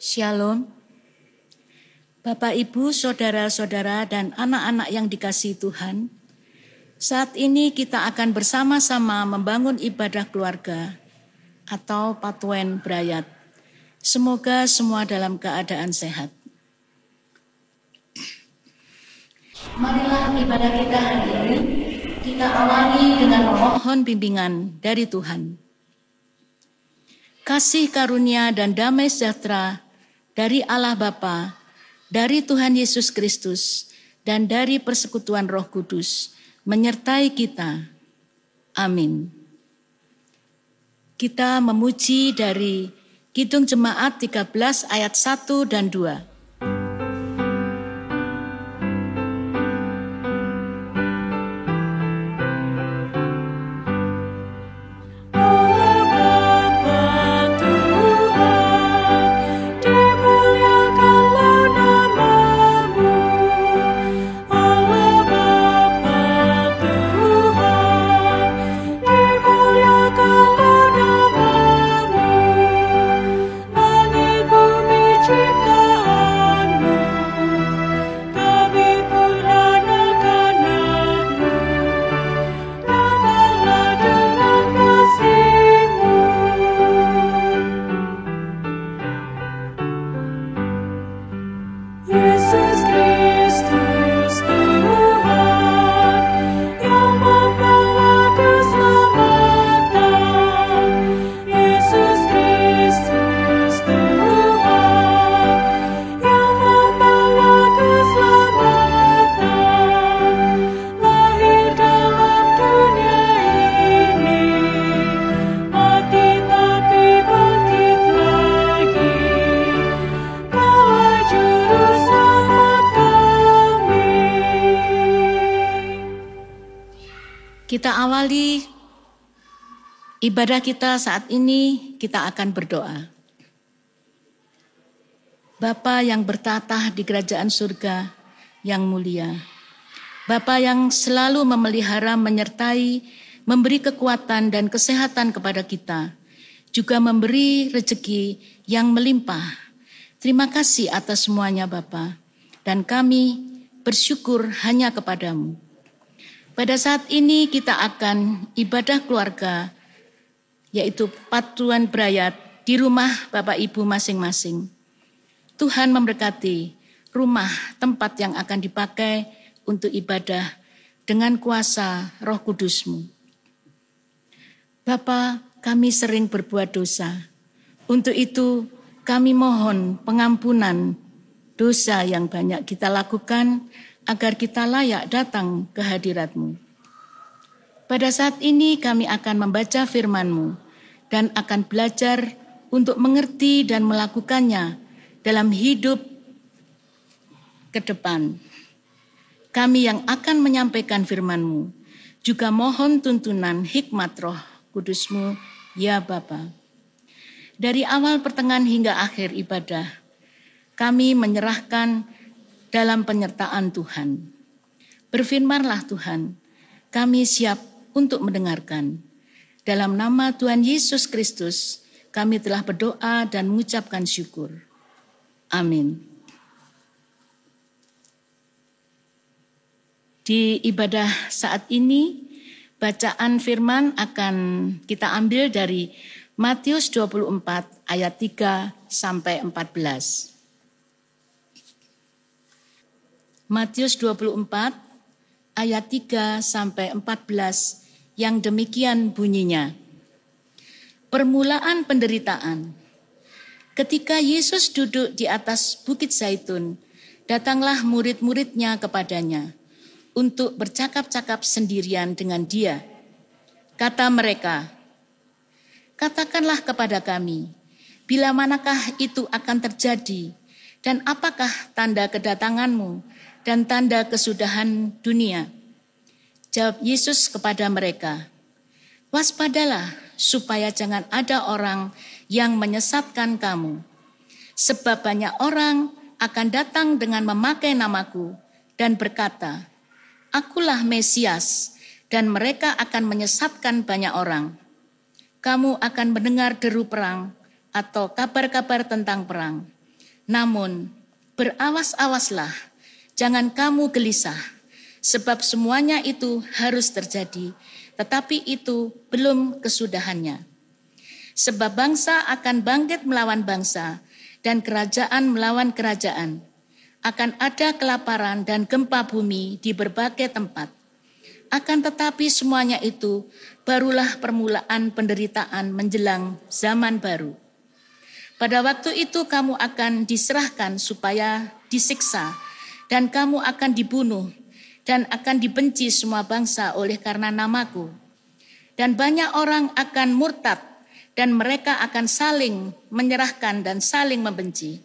Shalom. Bapak, Ibu, saudara-saudara, dan anak-anak yang dikasihi Tuhan, saat ini kita akan bersama-sama membangun ibadah keluarga atau Patuen Brayat. Semoga semua dalam keadaan sehat. Marilah ibadah kita hari ini kita awali dengan memohon bimbingan dari Tuhan. Kasih karunia dan damai sejahtera dari Allah Bapa, dari Tuhan Yesus Kristus, dan dari persekutuan Roh Kudus menyertai kita. Amin. Kita memuji dari Kidung Jemaat 13 ayat 1 dan 2. Kita awali ibadah kita saat ini, kita akan berdoa. Bapa yang bertatah di kerajaan surga yang mulia, Bapa yang selalu memelihara, menyertai, memberi kekuatan dan kesehatan kepada kita, juga memberi rezeki yang melimpah. Terima kasih atas semuanya Bapa, dan kami bersyukur hanya kepadamu. Pada saat ini kita akan ibadah keluarga, yaitu Patuen Brayat di rumah Bapak Ibu masing-masing. Tuhan memberkati rumah tempat yang akan dipakai untuk ibadah dengan kuasa Roh Kudus-Mu. Bapa, kami sering berbuat dosa. Untuk itu kami mohon pengampunan dosa yang banyak kita lakukan, agar kita layak datang ke hadirat-Mu. Pada saat ini kami akan membaca firman-Mu dan akan belajar untuk mengerti dan melakukannya dalam hidup ke depan. Kami yang akan menyampaikan firman-Mu juga mohon tuntunan hikmat Roh Kudus-Mu, ya Bapa. Dari awal pertengahan hingga akhir ibadah, kami menyerahkan dalam penyertaan Tuhan. Berfirmanlah Tuhan, kami siap untuk mendengarkan. Dalam nama Tuhan Yesus Kristus, kami telah berdoa dan mengucapkan syukur. Amin. Di ibadah saat ini, bacaan firman akan kita ambil dari Matius 24 ayat 3 sampai 14. Matius 24 ayat 3 sampai 14 yang demikian bunyinya. Permulaan penderitaan. Ketika Yesus duduk di atas Bukit Zaitun, datanglah murid-muridnya kepadanya untuk bercakap-cakap sendirian dengan dia. Kata mereka, "Katakanlah kepada kami, bila manakah itu akan terjadi, dan apakah tanda kedatangan-Mu dan tanda kesudahan dunia?" Jawab Yesus kepada mereka, "Waspadalah supaya jangan ada orang yang menyesatkan kamu. Sebab banyak orang akan datang dengan memakai namaku dan berkata, 'Akulah Mesias,' dan mereka akan menyesatkan banyak orang. Kamu akan mendengar deru perang atau kabar-kabar tentang perang. Namun, berawas-awaslah, jangan kamu gelisah, sebab semuanya itu harus terjadi, tetapi itu belum kesudahannya. Sebab bangsa akan bangkit melawan bangsa, dan kerajaan melawan kerajaan. Akan ada kelaparan dan gempa bumi di berbagai tempat. Akan tetapi semuanya itu barulah permulaan penderitaan menjelang zaman baru. Pada waktu itu kamu akan diserahkan supaya disiksa, dan kamu akan dibunuh, dan akan dibenci semua bangsa oleh karena namaku. Dan banyak orang akan murtad, dan mereka akan saling menyerahkan dan saling membenci.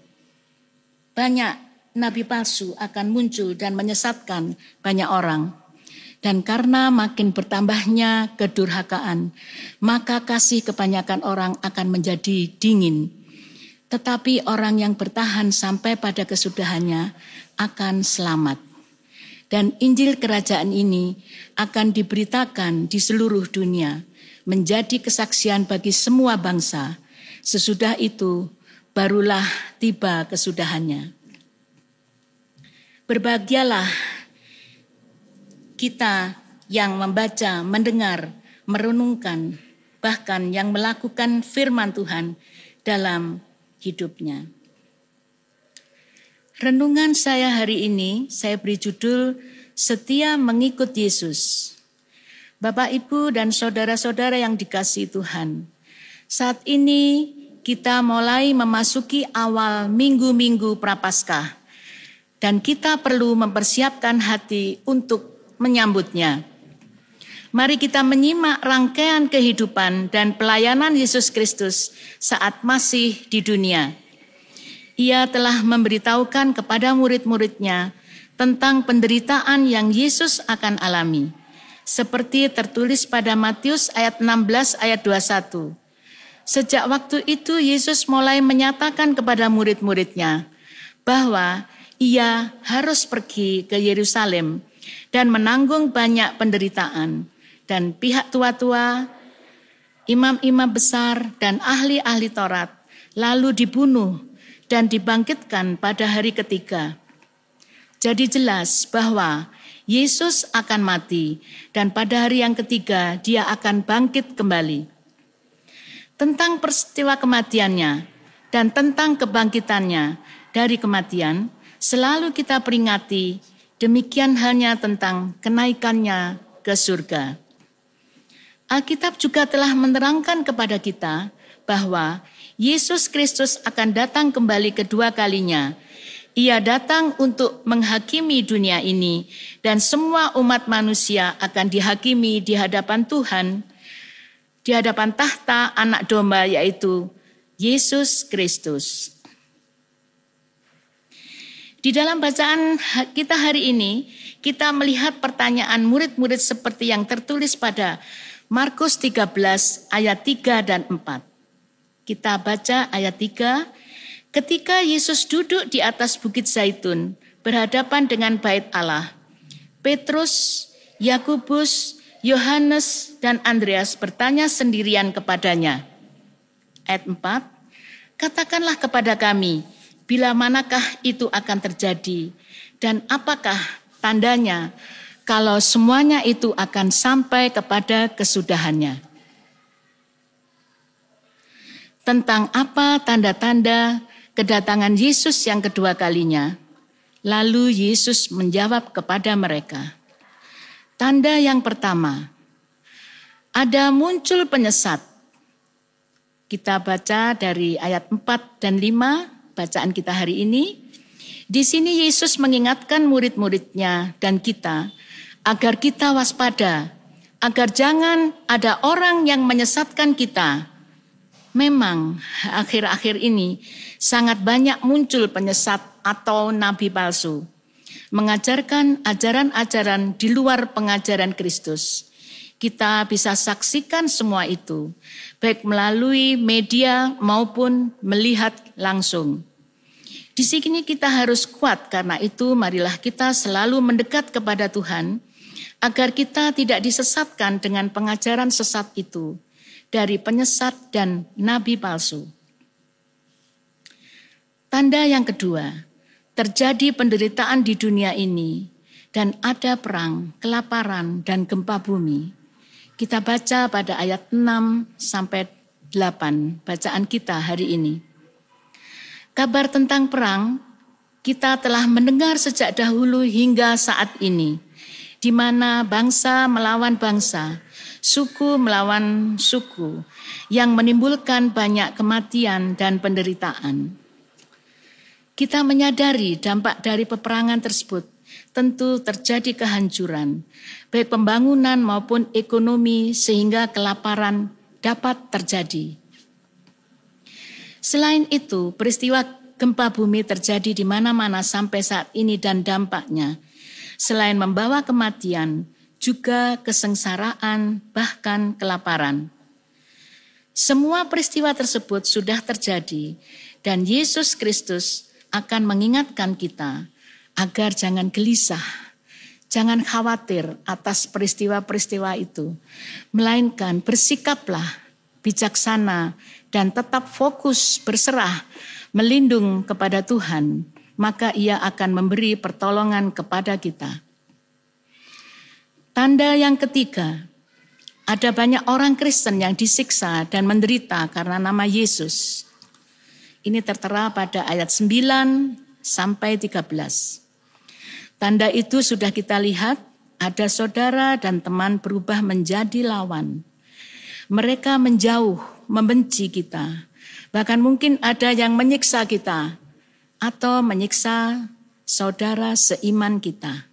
Banyak nabi palsu akan muncul dan menyesatkan banyak orang. Dan karena makin bertambahnya kedurhakaan, maka kasih kebanyakan orang akan menjadi dingin. Tetapi orang yang bertahan sampai pada kesudahannya akan selamat. Dan Injil kerajaan ini akan diberitakan di seluruh dunia, menjadi kesaksian bagi semua bangsa. Sesudah itu barulah tiba kesudahannya. Berbahagialah kita yang membaca, mendengar, merenungkan, bahkan yang melakukan firman Tuhan dalam hidupnya. Renungan saya hari ini, saya beri judul Setia Mengikut Yesus. Bapak, Ibu, dan saudara-saudara yang dikasihi Tuhan, saat ini kita mulai memasuki awal minggu-minggu Prapaskah, dan kita perlu mempersiapkan hati untuk menyambutnya. Mari kita menyimak rangkaian kehidupan dan pelayanan Yesus Kristus saat masih di dunia. Ia telah memberitahukan kepada murid-muridnya tentang penderitaan yang Yesus akan alami. Seperti tertulis pada Matius ayat 16 ayat 21. Sejak waktu itu Yesus mulai menyatakan kepada murid-muridnya bahwa ia harus pergi ke Yerusalem dan menanggung banyak penderitaan, dan pihak tua-tua, imam-imam besar, dan ahli-ahli Taurat lalu dibunuh dan dibangkitkan pada hari ketiga. Jadi jelas bahwa Yesus akan mati, dan pada hari yang ketiga dia akan bangkit kembali. Tentang peristiwa kematiannya dan tentang kebangkitannya dari kematian, selalu kita peringati. Demikian halnya tentang kenaikannya ke surga. Alkitab juga telah menerangkan kepada kita bahwa Yesus Kristus akan datang kembali kedua kalinya. Ia datang untuk menghakimi dunia ini, dan semua umat manusia akan dihakimi di hadapan Tuhan, di hadapan tahta Anak Domba, yaitu Yesus Kristus. Di dalam bacaan kita hari ini, kita melihat pertanyaan murid-murid seperti yang tertulis pada Markus 13 ayat 3 dan 4. Kita baca ayat 3, ketika Yesus duduk di atas Bukit Zaitun, berhadapan dengan Bait Allah, Petrus, Yakobus, Yohanes, dan Andreas bertanya sendirian kepadanya. Ayat 4, katakanlah kepada kami, bila manakah itu akan terjadi, dan apakah tandanya kalau semuanya itu akan sampai kepada kesudahannya? Tentang apa tanda-tanda kedatangan Yesus yang kedua kalinya? Lalu Yesus menjawab kepada mereka. Tanda yang pertama, ada muncul penyesat. Kita baca dari ayat 4 dan 5. Bacaan kita hari ini, di sini Yesus mengingatkan murid-muridnya dan kita agar kita waspada, agar jangan ada orang yang menyesatkan kita. Memang akhir-akhir ini sangat banyak muncul penyesat atau nabi palsu, mengajarkan ajaran-ajaran di luar pengajaran Kristus. Kita bisa saksikan semua itu, baik melalui media maupun melihat langsung. Di sini kita harus kuat, karena itu marilah kita selalu mendekat kepada Tuhan, agar kita tidak disesatkan dengan pengajaran sesat itu, dari penyesat dan nabi palsu. Tanda yang kedua, terjadi penderitaan di dunia ini dan ada perang, kelaparan, dan gempa bumi. Kita baca pada ayat 6 sampai 8 bacaan kita hari ini. Kabar tentang perang kita telah mendengar sejak dahulu hingga saat ini, di mana bangsa melawan bangsa, suku melawan suku, yang menimbulkan banyak kematian dan penderitaan. Kita menyadari dampak dari peperangan tersebut, tentu terjadi kehancuran, baik pembangunan maupun ekonomi, sehingga kelaparan dapat terjadi. Selain itu, peristiwa gempa bumi terjadi di mana-mana sampai saat ini dan dampaknya, selain membawa kematian, juga kesengsaraan, bahkan kelaparan. Semua peristiwa tersebut sudah terjadi dan Yesus Kristus akan mengingatkan kita agar jangan gelisah, jangan khawatir atas peristiwa-peristiwa itu, melainkan bersikaplah bijaksana dan tetap fokus berserah, melindung kepada Tuhan, maka Ia akan memberi pertolongan kepada kita. Tanda yang ketiga, ada banyak orang Kristen yang disiksa dan menderita karena nama Yesus. Ini tertera pada ayat 9 sampai 13. Tanda itu sudah kita lihat, ada saudara dan teman berubah menjadi lawan. Mereka menjauh, membenci kita. Bahkan mungkin ada yang menyiksa kita atau menyiksa saudara seiman kita.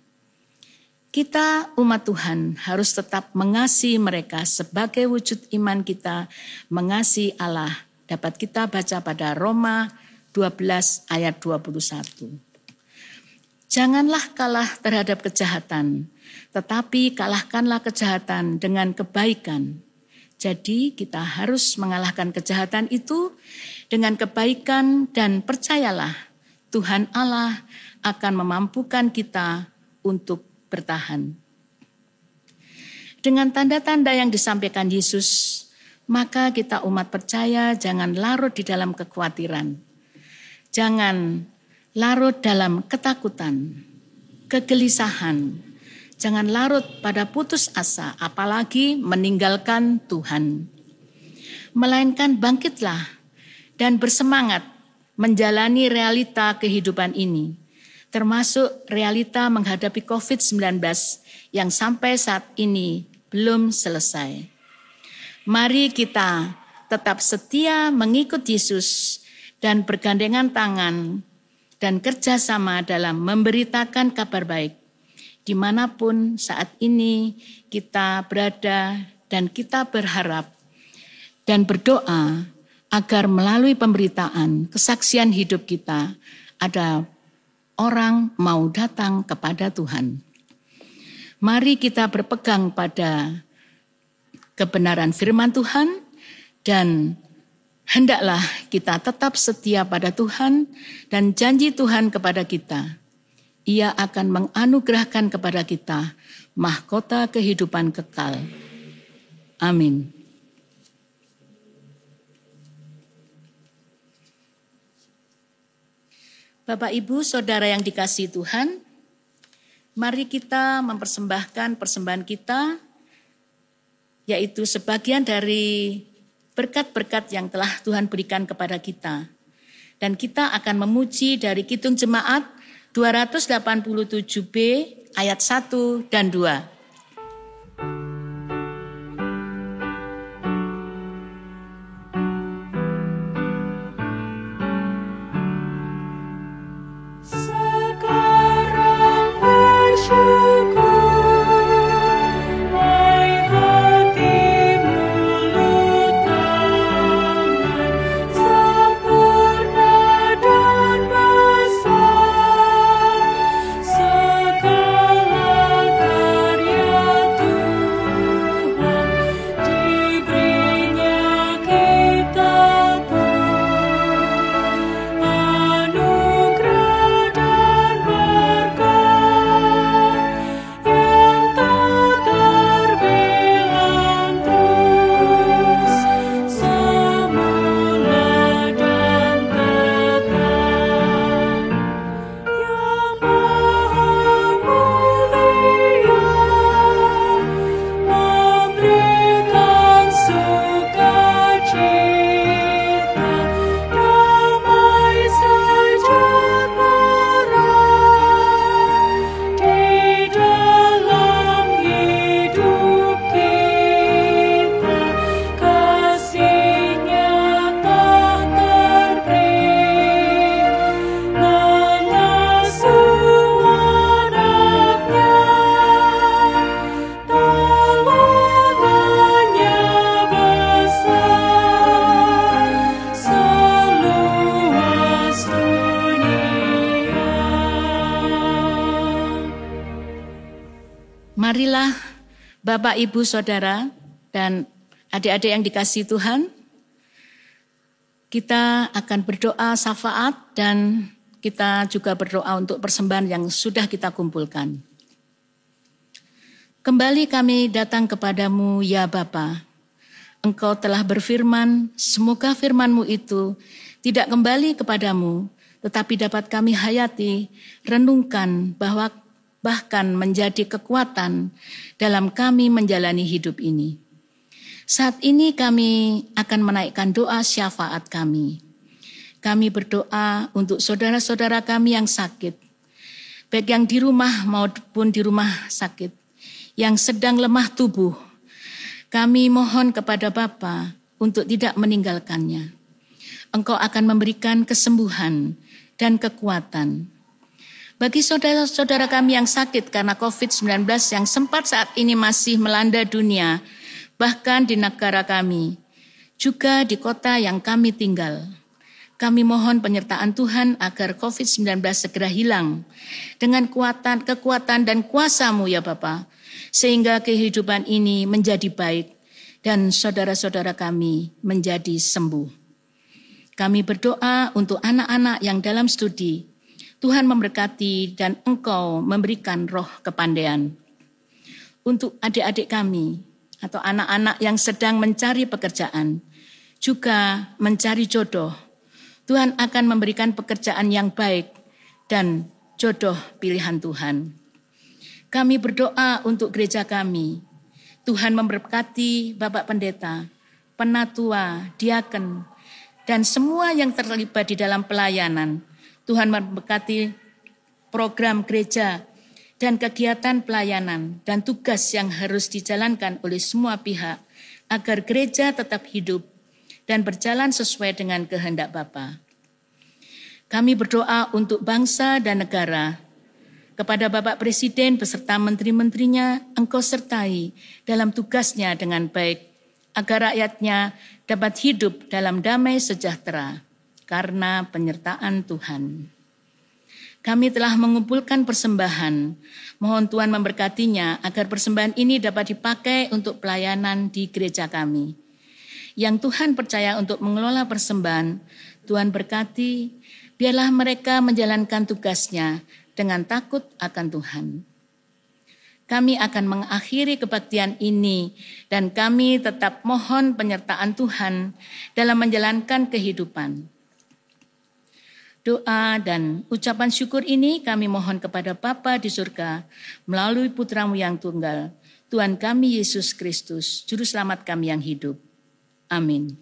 Kita umat Tuhan harus tetap mengasihi mereka sebagai wujud iman kita mengasihi Allah. Dapat kita baca pada Roma 12 ayat 21. Janganlah kalah terhadap kejahatan, tetapi kalahkanlah kejahatan dengan kebaikan. Jadi kita harus mengalahkan kejahatan itu dengan kebaikan dan percayalah Tuhan Allah akan memampukan kita untuk bertahan. Dengan tanda-tanda yang disampaikan Yesus, maka kita umat percaya jangan larut di dalam kekhawatiran. Jangan larut dalam ketakutan, kegelisahan. Jangan larut pada putus asa, apalagi meninggalkan Tuhan. Melainkan bangkitlah dan bersemangat menjalani realita kehidupan ini, termasuk realita menghadapi COVID-19 yang sampai saat ini belum selesai. Mari kita tetap setia mengikut Yesus dan bergandengan tangan dan kerjasama dalam memberitakan kabar baik dimanapun saat ini kita berada, dan kita berharap dan berdoa agar melalui pemberitaan kesaksian hidup kita ada orang mau datang kepada Tuhan. Mari kita berpegang pada kebenaran firman Tuhan dan hendaklah kita tetap setia pada Tuhan dan janji Tuhan kepada kita. Ia akan menganugerahkan kepada kita mahkota kehidupan kekal. Amin. Bapak, Ibu, Saudara yang dikasihi Tuhan, mari kita mempersembahkan persembahan kita, yaitu sebagian dari berkat-berkat yang telah Tuhan berikan kepada kita. Dan kita akan memuji dari Kidung Jemaat 287B ayat 1 dan 2. Marilah Bapak, Ibu, Saudara, dan adik-adik yang dikasihi Tuhan, kita akan berdoa syafaat dan kita juga berdoa untuk persembahan yang sudah kita kumpulkan. Kembali kami datang kepadamu ya Bapa. Engkau telah berfirman, semoga firman-Mu itu tidak kembali kepadamu, tetapi dapat kami hayati, renungkan bahwa bahkan menjadi kekuatan dalam kami menjalani hidup ini. Saat ini kami akan menaikkan doa syafaat kami. Kami berdoa untuk saudara-saudara kami yang sakit, baik yang di rumah maupun di rumah sakit, yang sedang lemah tubuh. Kami mohon kepada Bapa untuk tidak meninggalkannya. Engkau akan memberikan kesembuhan dan kekuatan. Bagi saudara-saudara kami yang sakit karena COVID-19 yang sempat saat ini masih melanda dunia, bahkan di negara kami, juga di kota yang kami tinggal. Kami mohon penyertaan Tuhan agar COVID-19 segera hilang dengan kekuatan dan kuasa-Mu ya Bapa, sehingga kehidupan ini menjadi baik dan saudara-saudara kami menjadi sembuh. Kami berdoa untuk anak-anak yang dalam studi, Tuhan memberkati dan Engkau memberikan roh kepandaian. Untuk adik-adik kami atau anak-anak yang sedang mencari pekerjaan, juga mencari jodoh, Tuhan akan memberikan pekerjaan yang baik dan jodoh pilihan Tuhan. Kami berdoa untuk gereja kami, Tuhan memberkati Bapak Pendeta, penatua, diaken, dan semua yang terlibat di dalam pelayanan. Tuhan memberkati program gereja dan kegiatan pelayanan dan tugas yang harus dijalankan oleh semua pihak agar gereja tetap hidup dan berjalan sesuai dengan kehendak Bapa. Kami berdoa untuk bangsa dan negara. Kepada Bapak Presiden beserta menteri-menterinya, Engkau sertai dalam tugasnya dengan baik, agar rakyatnya dapat hidup dalam damai sejahtera karena penyertaan Tuhan. Kami telah mengumpulkan persembahan. Mohon Tuhan memberkatinya agar persembahan ini dapat dipakai untuk pelayanan di gereja kami. Yang Tuhan percaya untuk mengelola persembahan, Tuhan berkati, biarlah mereka menjalankan tugasnya dengan takut akan Tuhan. Kami akan mengakhiri kebaktian ini dan kami tetap mohon penyertaan Tuhan dalam menjalankan kehidupan. Doa dan ucapan syukur ini kami mohon kepada Bapa di surga melalui Putra-Mu yang tunggal, Tuhan kami Yesus Kristus, Juru Selamat kami yang hidup. Amin.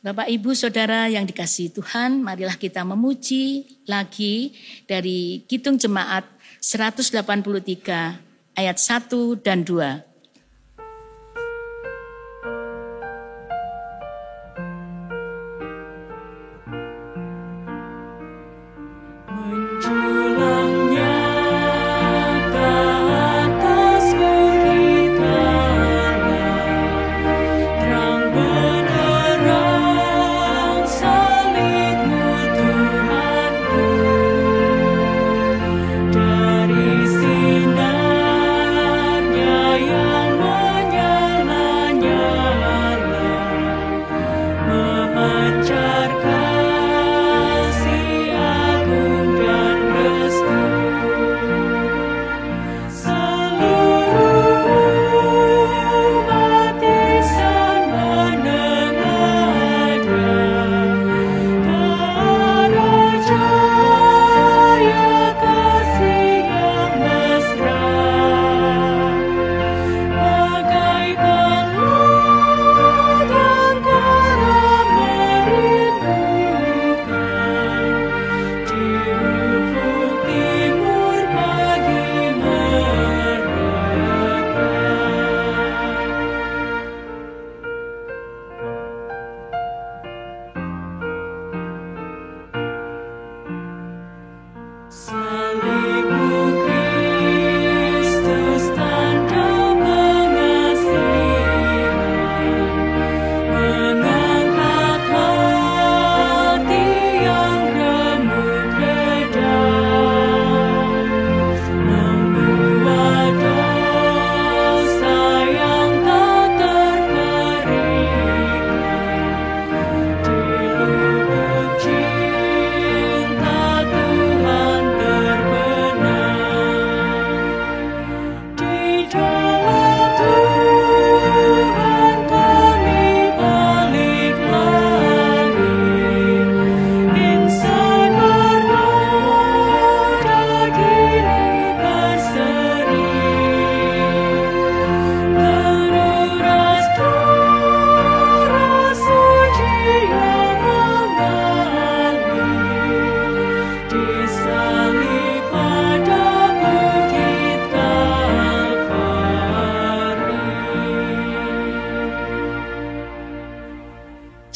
Bapak, Ibu, Saudara yang dikasihi Tuhan, marilah kita memuji lagi dari Kidung Jemaat 183 ayat 1 dan 2.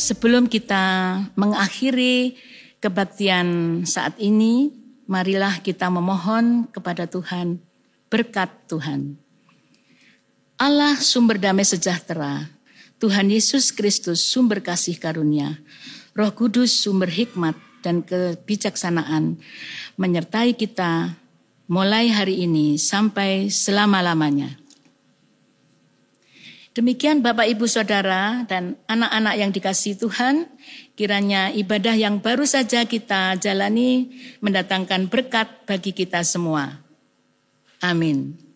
Sebelum kita mengakhiri kebaktian saat ini, marilah kita memohon kepada Tuhan berkat Tuhan. Allah sumber damai sejahtera, Tuhan Yesus Kristus sumber kasih karunia, Roh Kudus sumber hikmat dan kebijaksanaan menyertai kita mulai hari ini sampai selama-lamanya. Demikian Bapak Ibu Saudara dan anak-anak yang dikasihi Tuhan, kiranya ibadah yang baru saja kita jalani mendatangkan berkat bagi kita semua. Amin.